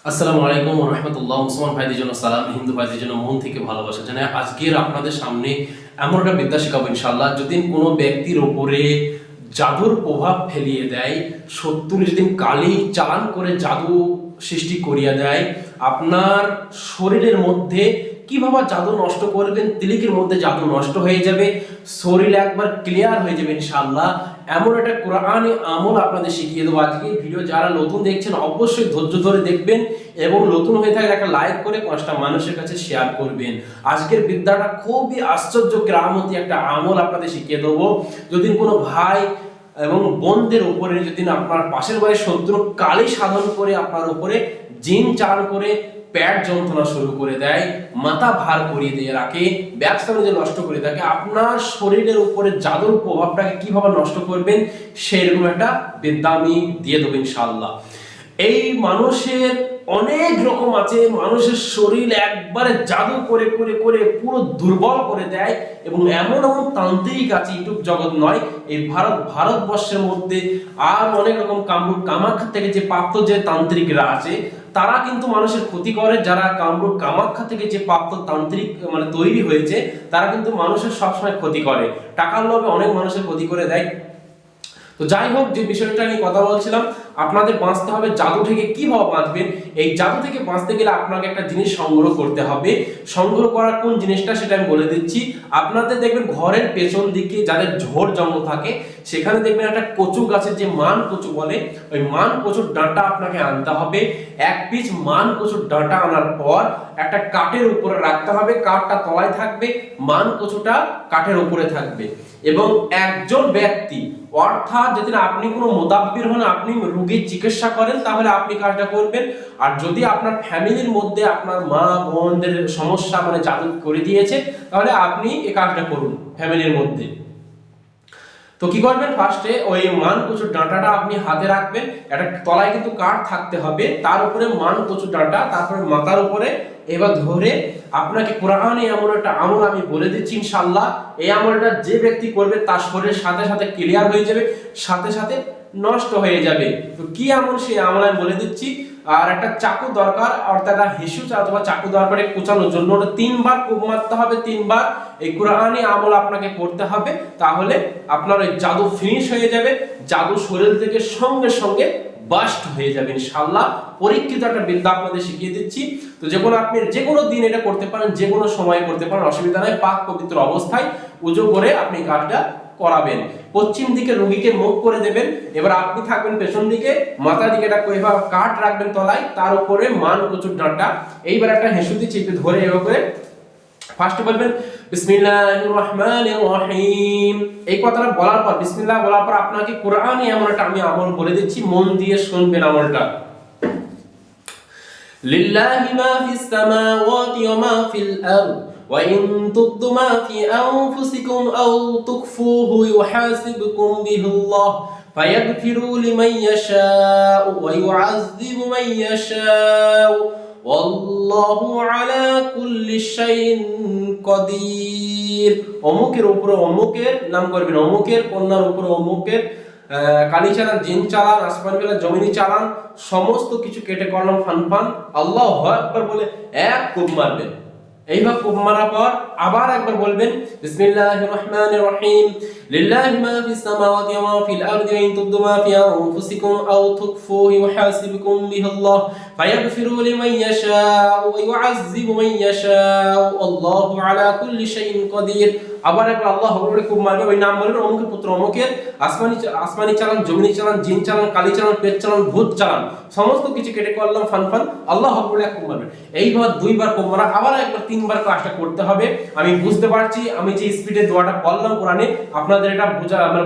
আসসালামু আলাইকুম ওয়া রাহমাতুল্লাহ। মুসলমান ভাইদের জন্য সালাম, হিন্দু ভাইদের জন্য মন থেকে ভালোবাসা জানাই। আজকের আপনাদের সামনে এমন একটা বিদ্যা শেখাবো ইনশাআল্লাহ, যদি কোনো ব্যক্তির ওপরে জাদুর প্রভাব ফেলিয়ে দেয়, শত্রু যদি কালি চালান করে জাদু সৃষ্টি করিয়া দেয়, আপনার শরীরের মধ্যে কিভাবে জাদু নষ্ট করবেন, তিলিকের মধ্যে জাদু নষ্ট হয়ে যাবে, শরীর একবার ক্লিয়ার হয়ে যাবে ইনশাআল্লাহ। এমন একটা কোরআনি আমল আপনাদের শিখিয়ে দেবো আজকে। ভিডিও যারা নতুন দেখছেন অবশ্যই ধৈর্য ধরে দেখবেন এবং নতুন হয়ে থাকলে একটা লাইক করে 5টা মানুষের কাছে শেয়ার করবেন। আজকের বিদ্যাটা খুবই আশ্চর্য কেরামতি একটা আমল আপনাদের শিখিয়ে দেবো। যদি কোনো ভাই এবং বোনদের উপরে, যদি আপনার পাশের বাড়ির শত্রু কালি সাধন করে আপনার উপরে জিন চাল করে পেট যন্ত্রণা শুরু করে দেয়, মাথা ভার করিয়ে দিয়ে রাখে, ব্যবসা বাণিজ্য নষ্ট করে থাকে, আপনার শরীরের উপরে জাদুর প্রভাবটাকে কিভাবে নষ্ট করবেন সেরকম একটা বিদ্যা আমি দিয়ে দেবো ইনশাআল্লাহ। এই মানুষের অনেক রকম আছে, মানুষের শরীর একবারে জাদু করে করে করে পুরো দুর্বল করে দেয় এবং এমন এমন তান্ত্রিক আছে, ইউটিউব জগৎ নয়, এই ভারতবর্ষের মধ্যে আর অনেক রকম কামরূপ কামাখ্যা থেকে যে প্রাপ্ত যে তান্ত্রিকরা আছে তারা কিন্তু মানুষের ক্ষতি করে। যারা কামরূপ কামাখ্যা থেকে যে প্রাপ্ত তান্ত্রিক তৈরি হয়েছে তারা কিন্তু মানুষের সবসময় ক্ষতি করে, টাকার লোভে অনেক মানুষের ক্ষতি করে দেয়। তো যাই হোক, যে বিষয়টা নিয়ে কথা বলছিলাম, আপনাদের বাঁচতে হবে জাদু থেকে। কিভাবে বাঁচবেন? এই জাদু থেকে বাঁচতে গেলে আপনাকে একটা জিনিস সংগ্রহ করতে হবে। সংগ্রহ করার কোন জিনিসটা সেটা আমি বলে দিচ্ছি। আপনাদের দেখবেন ঘরের পেছন দিকে যাদের ঝোড় জঙ্গল থাকে সেখানে দেখবেন একটা কচু গাছের, যে মান কচু বলে, ওই মান কচুর ডাঁটা আপনাকে আনতে হবে। এক পিস মান কচুর ডাঁটা আনার পর একটা কাঠের উপরে রাখতে হবে, কাঠটা তলায় থাকবে, মান কচুটা কাঠের উপরে থাকবে। এবং একজন ব্যক্তি, অর্থাৎ যদি আপনি কোনো মোদাব্বির হন, আপনি রোগীর চিকিৎসা করেন, তাহলে আপনি কাজটা করবেন। আর যদি আপনার ফ্যামিলির মধ্যে আপনার মা বোনদের সমস্যা জাদু করে দিয়েছে, তাহলে আপনি এই কাজটা করুন ফ্যামিলির মধ্যে। তো কি করবেন? ফার্স্টে ওই মান কচুর ডাঁটাটা আপনি হাতে রাখবেন, একটা তলায় কিন্তু কাঠ থাকতে হবে, তার উপরে মান কচুর ডাঁটা, তারপরে মাথার উপরে এবার ধরে আপনাকে কোরআনে এমন একটা আমল আমি বলে দিচ্ছি ইনশাআল্লাহ। এই আমলটা যে ব্যক্তি করবে তার শরীরের সাথে সাথে ক্লিয়ার হয়ে যাবে, সাথে সাথে নষ্ট হয়ে যাবে। তো কি আমল, সেই আমল আমি বলে দিচ্ছি। আর একটা চাকু দরকার, অর্থাৎ একটা হিসু অথবা চাকু দরকার কোচানোর জন্য। ওটা 3বার কোপ মারতে হবে, 3বার এই কোরআনি আমল আপনাকে পড়তে হবে, তাহলে আপনার ওই জাদু ফিনিশ হয়ে যাবে, জাদু শরীর থেকে সঙ্গে সঙ্গে বাস্ট হয়ে যাবে ইনশাআল্লাহ। পরীক্ষিত একটা বিদ্যা আপনাদের শিখিয়ে দিচ্ছি। তো যখন আপনি যে কোনো দিন এটা করতে পারেন, যে কোনো সময় করতে পারেন, অসুবিধা নাই। পাক পবিত্র অবস্থায় উজু করে আপনি কাজটা করাবেন। পশ্চিম দিকে রোগীকে মুখ করে দেবেন, এবার আপনি থাকবেন পেছন দিকে, মাথার দিকে একটা কাঠ রাখবেন তলায়, তার উপরে মান কচুর ডাঁটা, এইবার একটা হেসুতি চেপে ধরে এভাবে করে ফার্স্টে বলবেন বিসমিল্লাহির রহমানির রহিম। এই কথাটা বলার পর, বিসমিল্লাহ বলার পর আপনাকে কোরআনে এমন একটা আমি আমল বলে দিচ্ছি, মন দিয়ে শুনবেন আমলটা। লিল্লাহি মা ফিস সামাওয়াতি ওয়া মা ফিল আরদ ওয়া ইন তুবদু মা ফি আনফুসিকুম আও তুখফুহু ইউহাসিবকুম বিহিল্লাহ ফায়াগফিরু লিমান ইয়াশাউ ওয়া ইউআযযিবু মান ইয়াশাউ ওয়াল্লাহু আলা কুল্লি শাইইন কাদির। অমুকের উপরে অমুকের নাম করবেন, অমুকের কন্যার উপরে অমুকের কালি চালান, জিন চালান, আসমান বেলা জমিনি চালান, সমস্ত কিছু কেটে করলাম ফান। আল্লাহু আকবার বলে এক কোপ মারবেন। এইভাবে কোপ মারার পর আবার একবার বলবেন বিসমিল্লাহির রহমানির রহিম। লিল্লাহি মা ফিস সামাওয়াতি ওয়া মা ফিল আরদি ওয়া ইন তুবদু মা ফি আনফুসিকুম আও তুখফুহু ইউহাসিবকুম বিহিল্লাহ ফায়াগফিরু লিমান ইয়াশাউ ওয়া ইউআযযিবু মান ইয়াশাউ আল্লাহু আলা কুল্লি শাইইন কাদির। আবার একবার আল্লাহু আকবার খুব মারবে, ওই নাম বলবেন, অমুকের পুত্র অমুকের, আসমানি চালান, জমিনি চালান, জিন চালান, কালি চালান, পেট চালান, ভূত চালান, সমস্ত কিছু কেটে করলাম ফান। আল্লাহু আকবার খুব মারবেন। এইবার 2বার খুব মারা, আবার একবার 3বার কাজটা করতে হবে। আমি বুঝতে পারছি, আমি যে স্পিডে দোয়াটা বললাম কোরআনে, আপনাদের এটা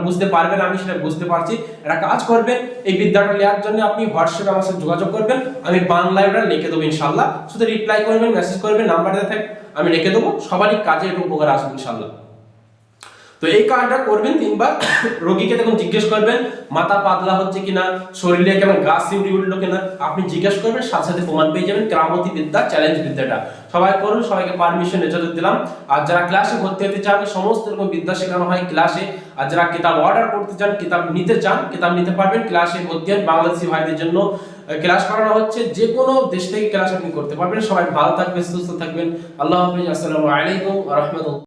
বুঝতে পারবেন, আমি সেটা বুঝতে পারছি। এটা কাজ করবেন। এই বিদ্যাটা নেওয়ার জন্য আপনি হোয়াটসঅ্যাপে আমার সাথে যোগাযোগ করবেন, আমি বাংলায় ওটা লিখে দেবো ইনশাআল্লাহ। শুধু রিপ্লাই করবেন, মেসেজ করবেন, নাম্বার দেওয়া থাকবে, আমি লিখে দেবো। সবারই কাজে একটু উপকার আসবে ইনশাআল্লাহ। তো এই কাজটা করবেন 3বার। রোগীকে তখন জিজ্ঞেস করবেন মাথা পাতলা হচ্ছে কিনা, শরীরে কেমন গা শিউরি উঠলো কিনা, আপনি জিজ্ঞেস করবেন, সাথে সাথে প্রমাণ পেয়ে যাবেন। কেরামতি বিদ্যা, চ্যালেঞ্জ বিদ্যাটা সবাই করুন, সবাইকে পারমিশন ইজাজত দিলাম। আর যারা ক্লাসে ভর্তি হতে চান, সমস্ত রকম বিদ্যা শেখানো হয় ক্লাসে। আর যারা কিতাব অর্ডার করতে চান, কিতাব নিতে পারবেন, ক্লাসে ভর্তি হন। বাংলাদেশি ভাইদের জন্য ক্লাস করানো হচ্ছে, যে কোনো দেশ থেকে ক্লাস আপনি করতে পারবেন। সবাই ভালো থাকবেন, সুস্থ থাকবেন। আল্লাহ হাফেজ। আসসালামু আলাইকুম ওয়া রাহমাতুল্লাহ।